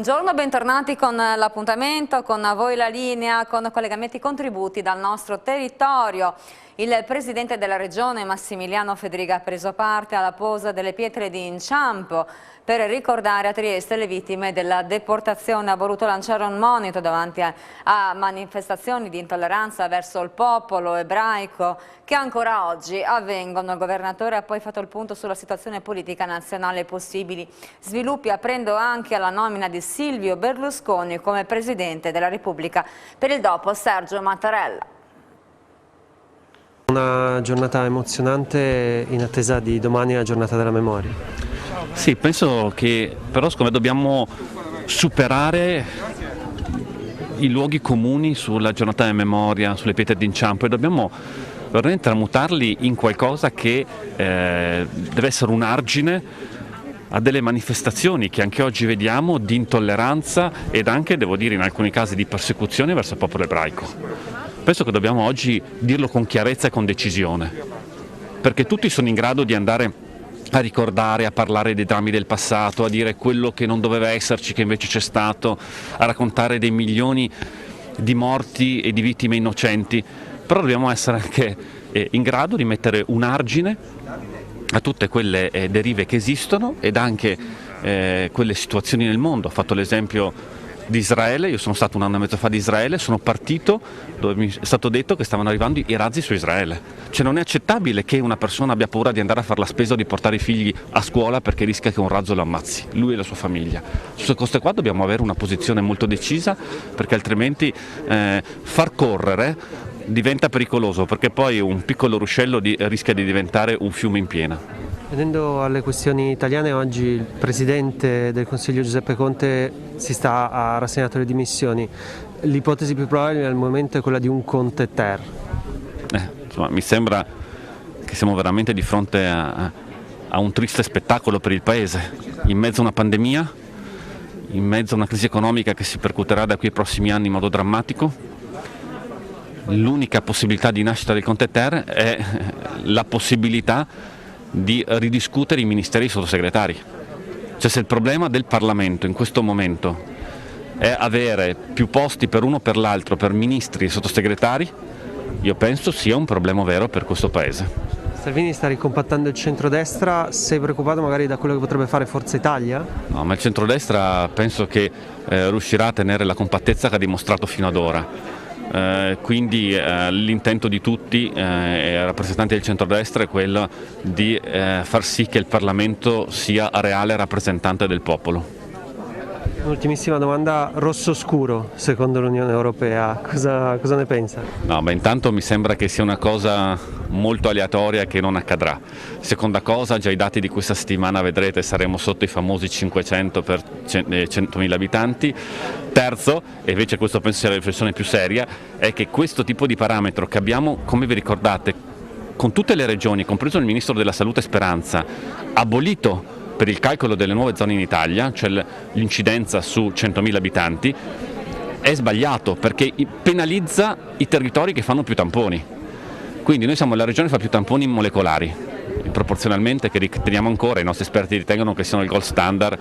Buongiorno, bentornati con l'appuntamento, con a voi la linea, con collegamenti e contributi dal nostro territorio. Il Presidente della Regione Massimiliano Fedriga ha preso parte alla posa delle pietre di inciampo per ricordare a Trieste le vittime della deportazione. Ha voluto lanciare un monito davanti a manifestazioni di intolleranza verso il popolo ebraico che ancora oggi avvengono. Il governatore ha poi fatto il punto sulla situazione politica nazionale e possibili sviluppi, aprendo anche alla nomina di Silvio Berlusconi come Presidente della Repubblica per il dopo Sergio Mattarella. Una giornata emozionante in attesa di domani, la giornata della memoria. Sì, penso che però secondo me dobbiamo superare i luoghi comuni sulla giornata della memoria, sulle pietre d'inciampo, e dobbiamo veramente tramutarli in qualcosa che deve essere un argine a delle manifestazioni che anche oggi vediamo di intolleranza ed anche, devo dire, in alcuni casi di persecuzione verso il popolo ebraico. Penso che dobbiamo oggi dirlo con chiarezza e con decisione, perché tutti sono in grado di andare a ricordare, a parlare dei drammi del passato, a dire quello che non doveva esserci, che invece c'è stato, a raccontare dei milioni di morti e di vittime innocenti, però dobbiamo essere anche in grado di mettere un argine a tutte quelle derive che esistono ed anche quelle situazioni nel mondo. Ho fatto l'esempio di Israele, io sono stato un anno e mezzo fa di Israele, sono partito dove mi è stato detto che stavano arrivando i razzi su Israele. Cioè non è accettabile che una persona abbia paura di andare a fare la spesa o di portare i figli a scuola perché rischia che un razzo lo ammazzi, lui e la sua famiglia. Su queste cose qua dobbiamo avere una posizione molto decisa, perché altrimenti far correre diventa pericoloso, perché poi un piccolo ruscello rischia di diventare un fiume in piena. Venendo alle questioni italiane, oggi il Presidente del Consiglio Giuseppe Conte ha rassegnato le dimissioni. L'ipotesi più probabile al momento è quella di un Conte ter. Insomma, mi sembra che siamo veramente di fronte a un triste spettacolo per il Paese, in mezzo a una pandemia, in mezzo a una crisi economica che si percuoterà da qui ai prossimi anni in modo drammatico. L'unica possibilità di nascita del Conte ter è la possibilità di ridiscutere i ministeri e i sottosegretari. Cioè, se il problema del Parlamento in questo momento è avere più posti per uno o per l'altro, per ministri e sottosegretari, io penso sia un problema vero per questo Paese. Salvini sta ricompattando il centrodestra, sei preoccupato magari da quello che potrebbe fare Forza Italia? No, ma il centrodestra penso che riuscirà a tenere la compattezza che ha dimostrato fino ad ora. Quindi l'intento di tutti i rappresentanti del centrodestra è quello di far sì che il Parlamento sia reale rappresentante del popolo. Un'ultimissima domanda, rosso scuro secondo l'Unione Europea, cosa ne pensa? No, intanto mi sembra che sia una cosa molto aleatoria che non accadrà. Seconda cosa, già i dati di questa settimana vedrete, saremo sotto i famosi 500 per 100.000 abitanti. Terzo, e invece questo penso sia la riflessione più seria, è che questo tipo di parametro che abbiamo, come vi ricordate, con tutte le regioni, compreso il Ministro della Salute Speranza, abolito per il calcolo delle nuove zone in Italia, cioè l'incidenza su 100.000 abitanti, è sbagliato perché penalizza i territori che fanno più tamponi. Quindi noi siamo la regione che fa più tamponi molecolari, proporzionalmente, che riteniamo ancora, i nostri esperti ritengono che siano il gold standard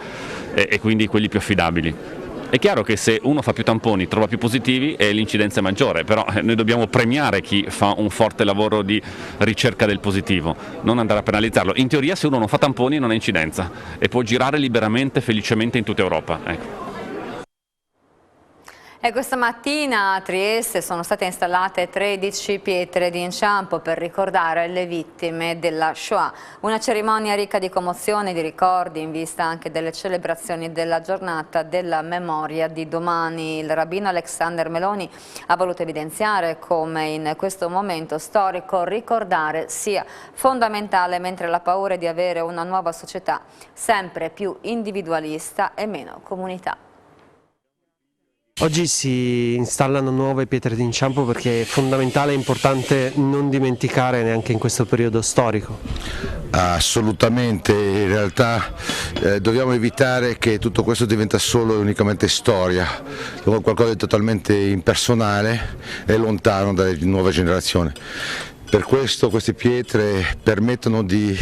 e quindi quelli più affidabili. È chiaro che se uno fa più tamponi, trova più positivi e l'incidenza è maggiore, però noi dobbiamo premiare chi fa un forte lavoro di ricerca del positivo, non andare a penalizzarlo. In teoria se uno non fa tamponi non ha incidenza e può girare liberamente, felicemente in tutta Europa. Ecco. E questa mattina a Trieste sono state installate 13 pietre di inciampo per ricordare le vittime della Shoah. Una cerimonia ricca di commozione e di ricordi in vista anche delle celebrazioni della giornata della memoria di domani. Il rabbino Alexander Meloni ha voluto evidenziare come in questo momento storico ricordare sia fondamentale, mentre la paura è di avere una nuova società sempre più individualista e meno comunità. Oggi si installano nuove pietre d'inciampo perché è fondamentale e importante non dimenticare neanche in questo periodo storico. Assolutamente, in realtà dobbiamo evitare che tutto questo diventa solo e unicamente storia, qualcosa di totalmente impersonale e lontano dalle nuove generazioni. Per questo queste pietre permettono di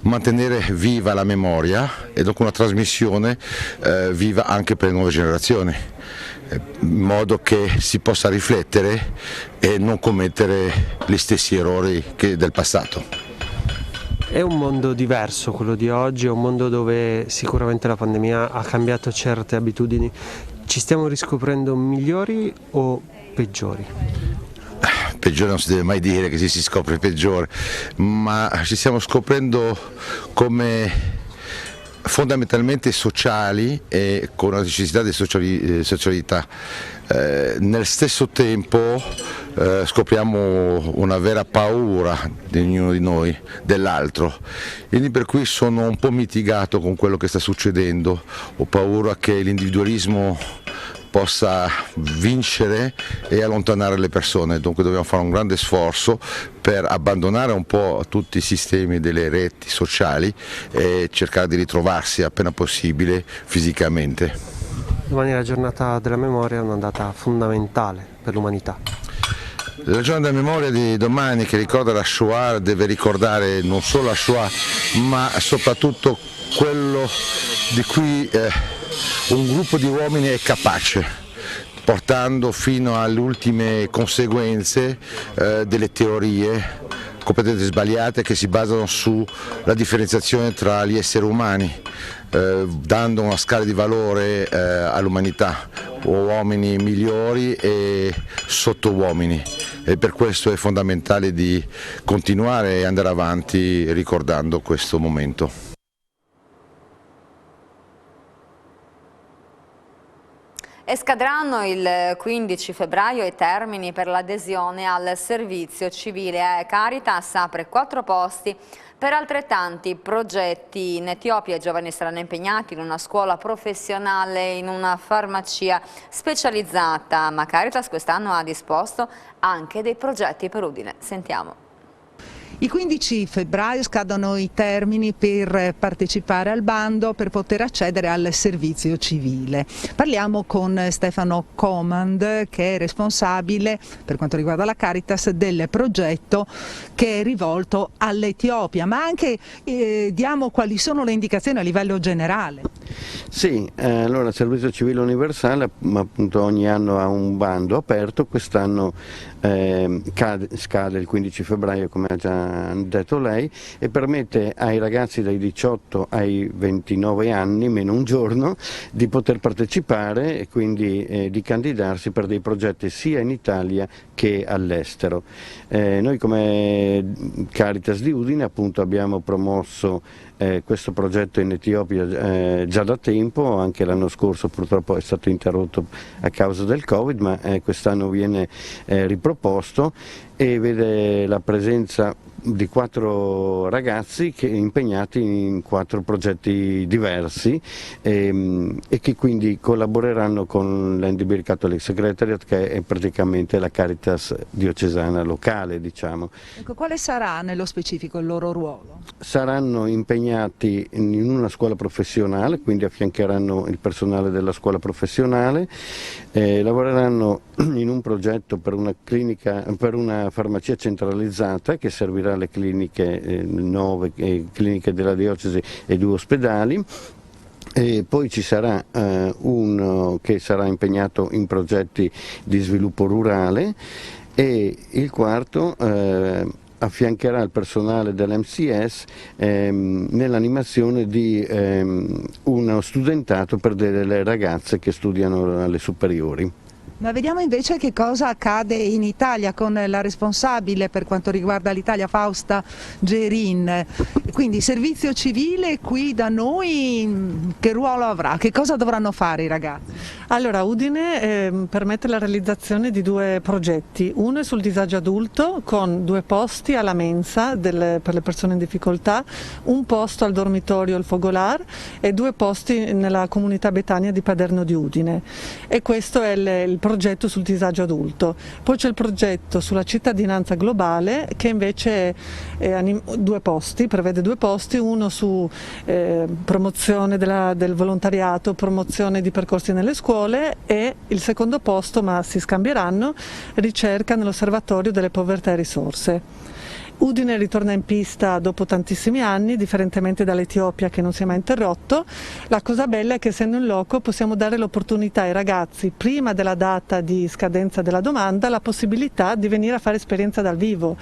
mantenere viva la memoria e dunque una trasmissione viva anche per le nuove generazioni, in modo che si possa riflettere e non commettere gli stessi errori del passato. È un mondo diverso quello di oggi, è un mondo dove sicuramente la pandemia ha cambiato certe abitudini. Ci stiamo riscoprendo migliori o peggiori? Peggiore non si deve mai dire che si scopre peggiore, ma ci stiamo scoprendo come fondamentalmente sociali e con una necessità di socialità. Nel stesso tempo scopriamo una vera paura di ognuno di noi, dell'altro, quindi per cui sono un po' mitigato con quello che sta succedendo, ho paura che l'individualismo possa vincere e allontanare le persone, dunque dobbiamo fare un grande sforzo per abbandonare un po' tutti i sistemi delle reti sociali e cercare di ritrovarsi appena possibile fisicamente. Domani la giornata della memoria è una data fondamentale per l'umanità. La giornata della memoria di domani, che ricorda la Shoah, deve ricordare non solo la Shoah ma soprattutto quello di cui un gruppo di uomini è capace, portando fino alle ultime conseguenze delle teorie completamente sbagliate che si basano sulla differenziazione tra gli esseri umani, dando una scala di valore all'umanità, uomini migliori e sottouomini, e per questo è fondamentale di continuare e andare avanti ricordando questo momento. E scadranno il 15 febbraio i termini per l'adesione al servizio civile. Caritas apre 4 posti per altrettanti progetti in Etiopia. I giovani saranno impegnati in una scuola professionale, in una farmacia specializzata, ma Caritas quest'anno ha disposto anche dei progetti per Udine. Sentiamo. Il 15 febbraio scadono i termini per partecipare al bando per poter accedere al servizio civile. Parliamo con Stefano Comand, che è responsabile per quanto riguarda la Caritas del progetto che è rivolto all'Etiopia, ma anche diamo quali sono le indicazioni a livello generale. Sì, allora il servizio civile universale appunto ogni anno ha un bando aperto, quest'anno scade il 15 febbraio come ha già detto lei, e permette ai ragazzi dai 18 ai 29 anni, meno un giorno, di poter partecipare e quindi di candidarsi per dei progetti sia in Italia che all'estero. Noi come Caritas di Udine appunto abbiamo promosso questo progetto in Etiopia già da tempo, anche l'anno scorso purtroppo è stato interrotto a causa del Covid, ma quest'anno viene riproposto e vede la presenza di 4 ragazzi impegnati in 4 progetti diversi e che quindi collaboreranno con l'NDB Catholic Secretariat, che è praticamente la Caritas diocesana locale, diciamo. Ecco, quale sarà nello specifico il loro ruolo? Saranno impegnati in una scuola professionale, quindi affiancheranno il personale della scuola professionale, lavoreranno in un progetto per una clinica, per una farmacia centralizzata che servirà alle cliniche 9 cliniche della diocesi e 2 ospedali. E poi ci sarà uno che sarà impegnato in progetti di sviluppo rurale, e il quarto affiancherà il personale dell'MCS nell'animazione di uno studentato per delle ragazze che studiano alle superiori. Ma vediamo invece che cosa accade in Italia con la responsabile per quanto riguarda l'Italia, Fausta Gerin. Quindi servizio civile qui da noi che ruolo avrà? Che cosa dovranno fare i ragazzi? Allora, Udine permette la realizzazione di 2 progetti. Uno è sul disagio adulto con 2 posti alla mensa per le persone in difficoltà, un posto al dormitorio Il Fogolar e 2 posti nella comunità Betania di Paderno di Udine. E questo è il progetto sul disagio adulto. Poi c'è il progetto sulla cittadinanza globale che invece prevede 2 posti, uno su promozione del volontariato, promozione di percorsi nelle scuole, e il secondo posto, ma si scambieranno, ricerca nell'osservatorio delle povertà e risorse. Udine ritorna in pista dopo tantissimi anni, differentemente dall'Etiopia che non si è mai interrotto. La cosa bella è che, essendo in loco, possiamo dare l'opportunità ai ragazzi, prima della data di scadenza della domanda, la possibilità di venire a fare esperienza dal vivo,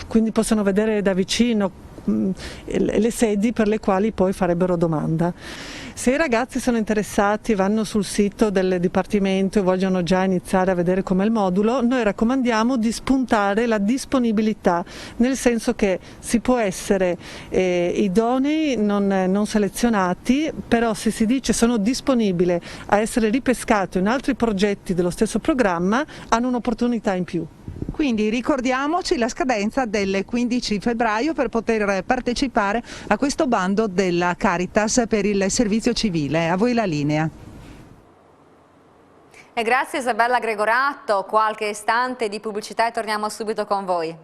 quindi possono vedere da vicino le sedi per le quali poi farebbero domanda. Se i ragazzi sono interessati, vanno sul sito del Dipartimento e vogliono già iniziare a vedere com'è il modulo, noi raccomandiamo di spuntare la disponibilità, nel senso che si può essere idonei, non selezionati, però se si dice sono disponibile a essere ripescato in altri progetti dello stesso programma, hanno un'opportunità in più. Quindi ricordiamoci la scadenza del 15 febbraio per poter partecipare a questo bando della Caritas per il servizio civile. A voi la linea. E grazie Isabella Gregoratto, qualche istante di pubblicità e torniamo subito con voi.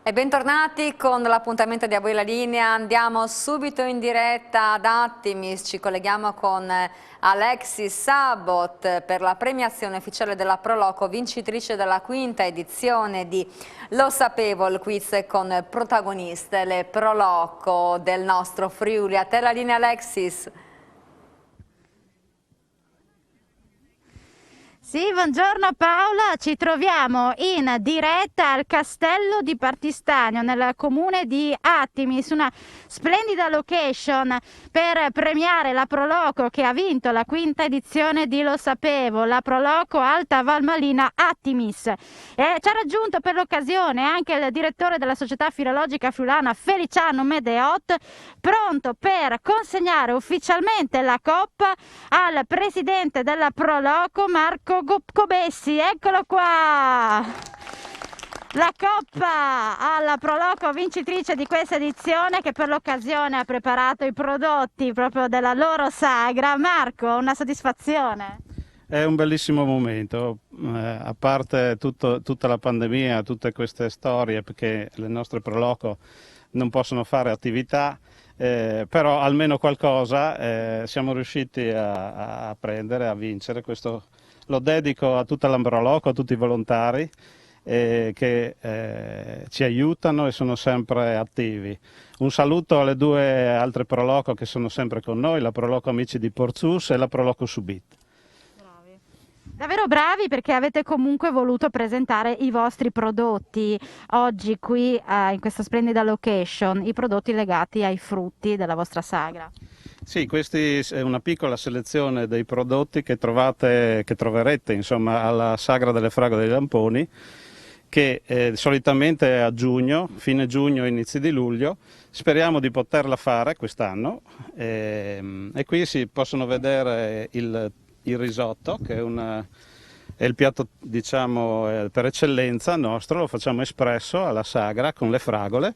E bentornati con l'appuntamento di A Voi la Linea. Andiamo subito in diretta ad Attimis, ci colleghiamo con Alexis Sabot per la premiazione ufficiale della Proloco, vincitrice della 5ª edizione di Lo Sapevo, il quiz con protagoniste le Proloco del nostro Friuli. A te la linea, Alexis. Sì, buongiorno Paola, ci troviamo in diretta al Castello di Partistanio nel comune di Attimis, una splendida location per premiare la Proloco che ha vinto la 5ª edizione di Lo Sapevo, la Proloco Alta Valmalina Attimis. Ci ha raggiunto per l'occasione anche il direttore della Società Filologica Friulana Feliciano Medeot, pronto per consegnare ufficialmente la coppa al presidente della Proloco Marco Cobessi. Eccolo qua, la coppa alla Proloco vincitrice di questa edizione, che per l'occasione ha preparato i prodotti proprio della loro sagra. Marco, una soddisfazione? È un bellissimo momento, a parte tutta la pandemia, tutte queste storie, perché le nostre Proloco non possono fare attività, però almeno qualcosa siamo riusciti a prendere, a vincere. Questo lo dedico a tutta la Proloco, a tutti i volontari che ci aiutano e sono sempre attivi. Un saluto alle 2 altre Proloco che sono sempre con noi, la Proloco Amici di Porzus e la Proloco Subit. Davvero bravi, perché avete comunque voluto presentare i vostri prodotti oggi qui in questa splendida location, i prodotti legati ai frutti della vostra sagra. Sì, questi è una piccola selezione dei prodotti che troverete insomma alla Sagra delle Fragole dei Lamponi, che solitamente è a giugno, fine giugno, inizi di luglio. Speriamo di poterla fare quest'anno e qui si possono vedere il risotto, che è il piatto, diciamo, per eccellenza nostro, lo facciamo espresso alla Sagra con le fragole.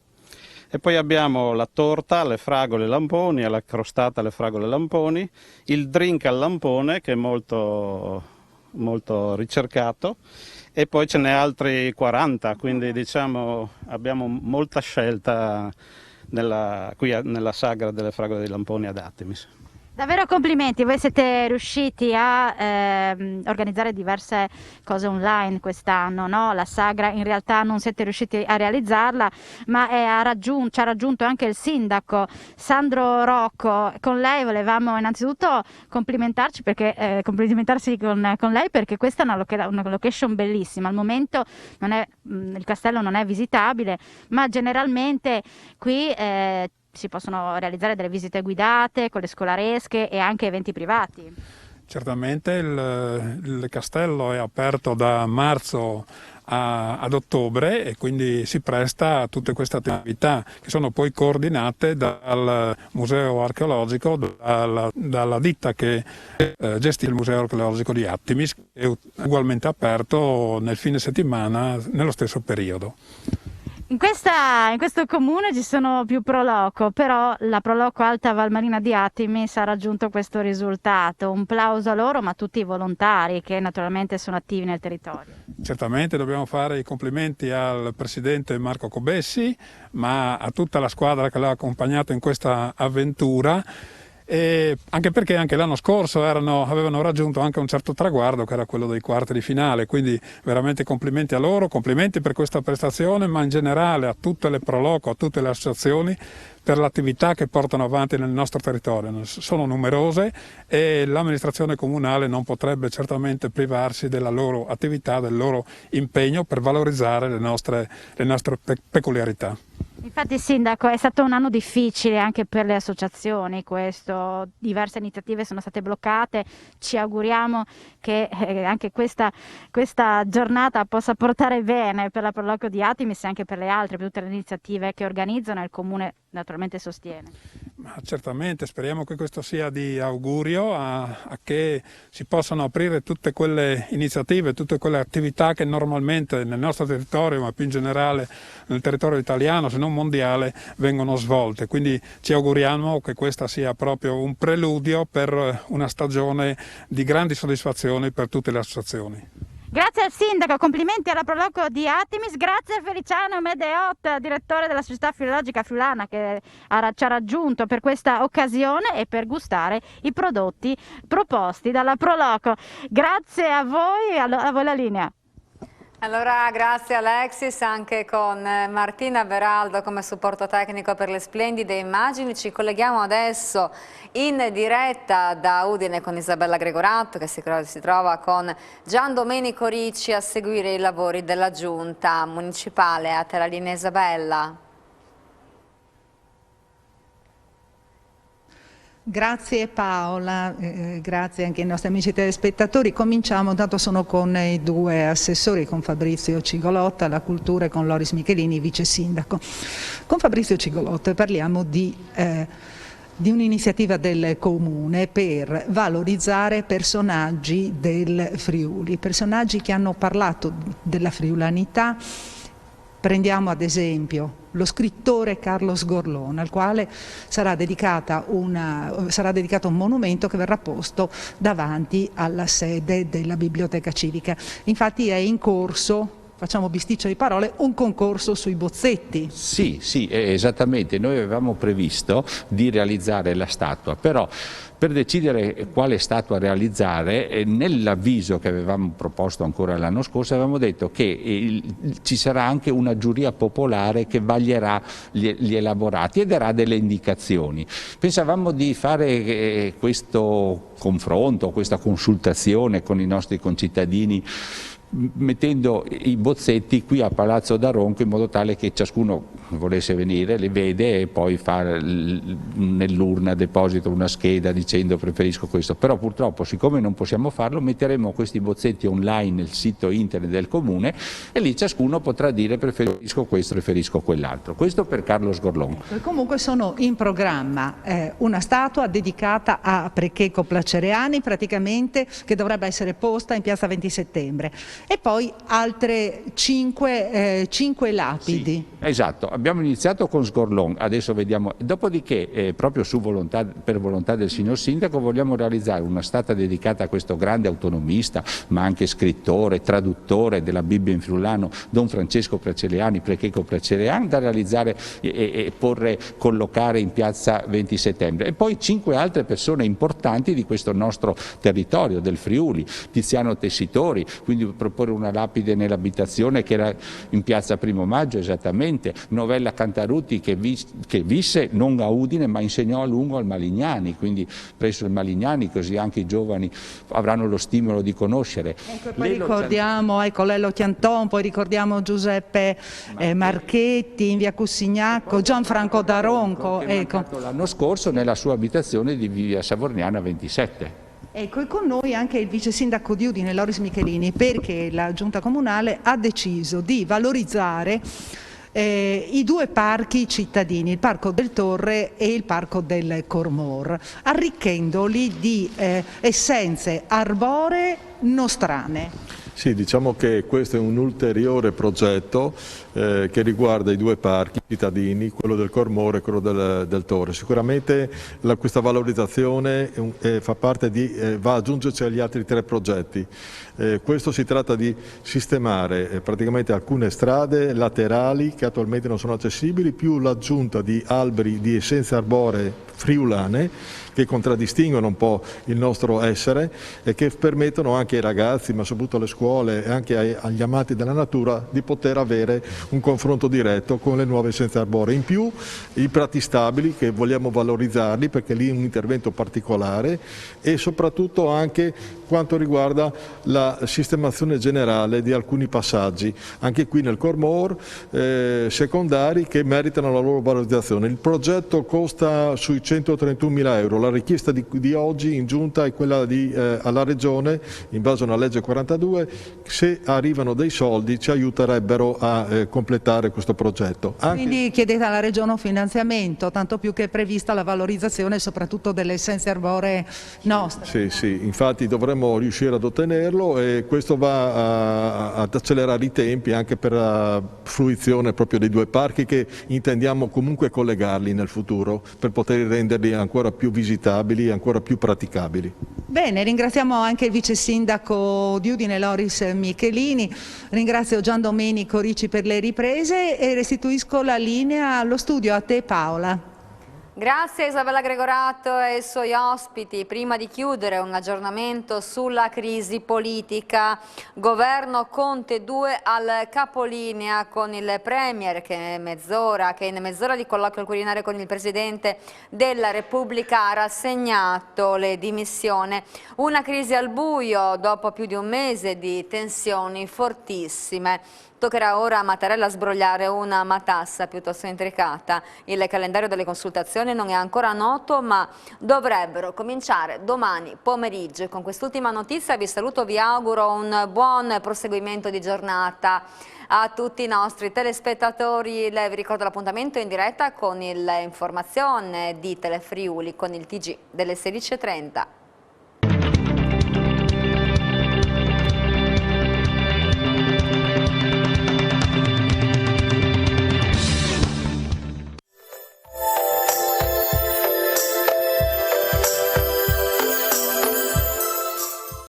E poi abbiamo la torta alle fragole lamponi, alla crostata alle fragole lamponi, il drink al lampone, che è molto, molto ricercato, e poi ce n'è altri 40, quindi diciamo abbiamo molta scelta qui nella Sagra delle Fragole dei Lamponi ad Attimis. Davvero complimenti, voi siete riusciti a organizzare diverse cose online quest'anno, no? La Sagra in realtà non siete riusciti a realizzarla, ma ci ha raggiunto anche il sindaco Sandro Rocco. Con lei volevamo innanzitutto complimentarsi con lei, perché questa è una location bellissima. Al momento il castello non è visitabile, ma generalmente qui si possono realizzare delle visite guidate con le scolaresche e anche eventi privati. Certamente il castello è aperto da marzo ad ottobre e quindi si presta a tutte queste attività, che sono poi coordinate dal Museo Archeologico, dalla ditta che gestisce il Museo Archeologico di Attimis, che è ugualmente aperto nel fine settimana nello stesso periodo. In questo comune ci sono più Proloco, però la Proloco Alta Valmarina di Atimis ha raggiunto questo risultato. Un plauso a loro, ma a tutti i volontari che naturalmente sono attivi nel territorio. Certamente dobbiamo fare i complimenti al presidente Marco Cobessi, ma a tutta la squadra che l'ha accompagnato in questa avventura. E anche perché anche l'anno scorso avevano raggiunto anche un certo traguardo, che era quello dei quarti di finale, quindi veramente complimenti a loro, complimenti per questa prestazione, ma in generale a tutte le Proloco, a tutte le associazioni per l'attività che portano avanti nel nostro territorio. Sono numerose e l'amministrazione comunale non potrebbe certamente privarsi della loro attività, del loro impegno per valorizzare le nostre peculiarità. Infatti Sindaco, è stato un anno difficile anche per le associazioni questo, diverse iniziative sono state bloccate, ci auguriamo che anche questa giornata possa portare bene per la Proloco di Atimis e anche per le altre, per tutte le iniziative che organizzano e il Comune naturalmente sostiene. Ma certamente, speriamo che questo sia di augurio a che si possano aprire tutte quelle iniziative, tutte quelle attività che normalmente nel nostro territorio, ma più in generale nel territorio italiano, se non mondiale, vengono svolte. Quindi ci auguriamo che questa sia proprio un preludio per una stagione di grandi soddisfazioni per tutte le associazioni. Grazie al Sindaco, complimenti alla Proloco di Atimis, grazie a Feliciano Medeot, direttore della Società Filologica Friulana, che ci ha raggiunto per questa occasione e per gustare i prodotti proposti dalla Proloco. Grazie a voi, a voi la linea. Allora grazie Alexis, anche con Martina Beraldo come supporto tecnico per le splendide immagini. Ci colleghiamo adesso in diretta da Udine con Isabella Gregoratto, che si trova con Gian Domenico Ricci a seguire i lavori della giunta municipale. A te la linea, Isabella. Grazie Paola, grazie anche ai nostri amici telespettatori. Cominciamo, intanto sono con i due assessori, con Fabrizio Cigolotta alla cultura e con Loris Michelini, vice sindaco. Con Fabrizio Cigolotta parliamo di un'iniziativa del Comune per valorizzare personaggi del Friuli, personaggi che hanno parlato della friulanità. Prendiamo ad esempio lo scrittore Carlos Gorlón, al quale sarà dedicato un monumento che verrà posto davanti alla sede della Biblioteca Civica. Infatti è in corso, facciamo bisticcio di parole, un concorso sui bozzetti. Sì, esattamente. Noi avevamo previsto di realizzare la statua, però per decidere quale statua realizzare, nell'avviso che avevamo proposto ancora l'anno scorso, avevamo detto che ci sarà anche una giuria popolare che vaglierà gli elaborati e darà delle indicazioni. Pensavamo di fare questo confronto, questa consultazione con i nostri concittadini mettendo i bozzetti qui a Palazzo d'Aronco in modo tale che ciascuno volesse venire, le vede e poi fa nell'urna deposita una scheda dicendo preferisco questo, però purtroppo siccome non possiamo farlo metteremo questi bozzetti online nel sito internet del Comune e lì ciascuno potrà dire preferisco questo, preferisco quell'altro. Questo per Carlos Gorlón. Comunque sono in programma una statua dedicata a Precheco Placereani praticamente, che dovrebbe essere posta in piazza 20 settembre. E poi altre 5 lapidi. Sì, esatto, abbiamo iniziato con Sgorlon, adesso vediamo, dopodiché proprio per volontà del signor Sindaco vogliamo realizzare una statua dedicata a questo grande autonomista, ma anche scrittore, traduttore della Bibbia in friulano, Don Francesco Placereani, Precheco Placereani, da realizzare e collocare in piazza 20 settembre. E poi 5 altre persone importanti di questo nostro territorio, del Friuli, Tiziano Tessitori, quindi proporre una lapide nell'abitazione che era in piazza Primo Maggio esattamente, Novella Cantarutti che visse non a Udine ma insegnò a lungo al Malignani, quindi presso il Malignani, così anche i giovani avranno lo stimolo di conoscere. Ecco, poi ricordiamo Lello Chianton, poi ricordiamo Giuseppe Marchetti in via Cussignacco, Gianfranco D'Aronco. Ecco. L'anno scorso nella sua abitazione di via Savorniana 27. Ecco, e con noi anche il vice sindaco di Udine, Loris Michelini, perché la giunta comunale ha deciso di valorizzare i 2 parchi cittadini, il Parco del Torre e il Parco del Cormor, arricchendoli di essenze arboree nostrane. Sì, diciamo che questo è un ulteriore progetto che riguarda i due parchi cittadini, quello del Cormore e quello del Tore. Sicuramente questa valorizzazione fa parte va ad aggiungersi agli altri 3 progetti. Questo si tratta di sistemare praticamente alcune strade laterali che attualmente non sono accessibili, più l'aggiunta di alberi di essenze arboree friulane che contraddistinguono un po' il nostro essere e che permettono anche ai ragazzi, ma soprattutto alle scuole e anche agli amanti della natura, di poter avere un confronto diretto con le nuove essenze arboree. In più i prati stabili, che vogliamo valorizzarli perché lì è un intervento particolare, e soprattutto anche quanto riguarda la sistemazione generale di alcuni passaggi, anche qui nel Cormore, secondari, che meritano la loro valorizzazione. Il progetto costa sui 131.000 euro, la richiesta di oggi in giunta è quella alla Regione, in base a una legge 42, se arrivano dei soldi ci aiuterebbero a completare questo progetto. Quindi chiedete alla Regione un finanziamento, tanto più che è prevista la valorizzazione soprattutto delle essenze arboree nostre. Sì, infatti dovremmo riuscire ad ottenerlo, e questo va ad accelerare i tempi anche per la fruizione proprio dei 2 parchi, che intendiamo comunque collegarli nel futuro per poter renderli ancora più visitabili e ancora più praticabili. Bene, ringraziamo anche il vice sindaco di Udine Loris Michelini, ringrazio Gian Domenico Ricci per le riprese e restituisco la linea allo studio. A te Paola. Grazie a Isabella Gregorato e ai suoi ospiti. Prima di chiudere, un aggiornamento sulla crisi politica. Governo Conte 2 al capolinea con il Premier che in mezz'ora di colloquio culinario con il Presidente della Repubblica ha rassegnato le dimissioni. Una crisi al buio dopo più di un mese di tensioni fortissime. Toccherà ora a Mattarella sbrogliare una matassa piuttosto intricata. Il calendario delle consultazioni non è ancora noto, ma dovrebbero cominciare domani pomeriggio. Con quest'ultima notizia vi saluto, vi auguro un buon proseguimento di giornata a tutti i nostri telespettatori. Vi ricordo l'appuntamento in diretta con l'informazione di Telefriuli con il TG delle 16:30.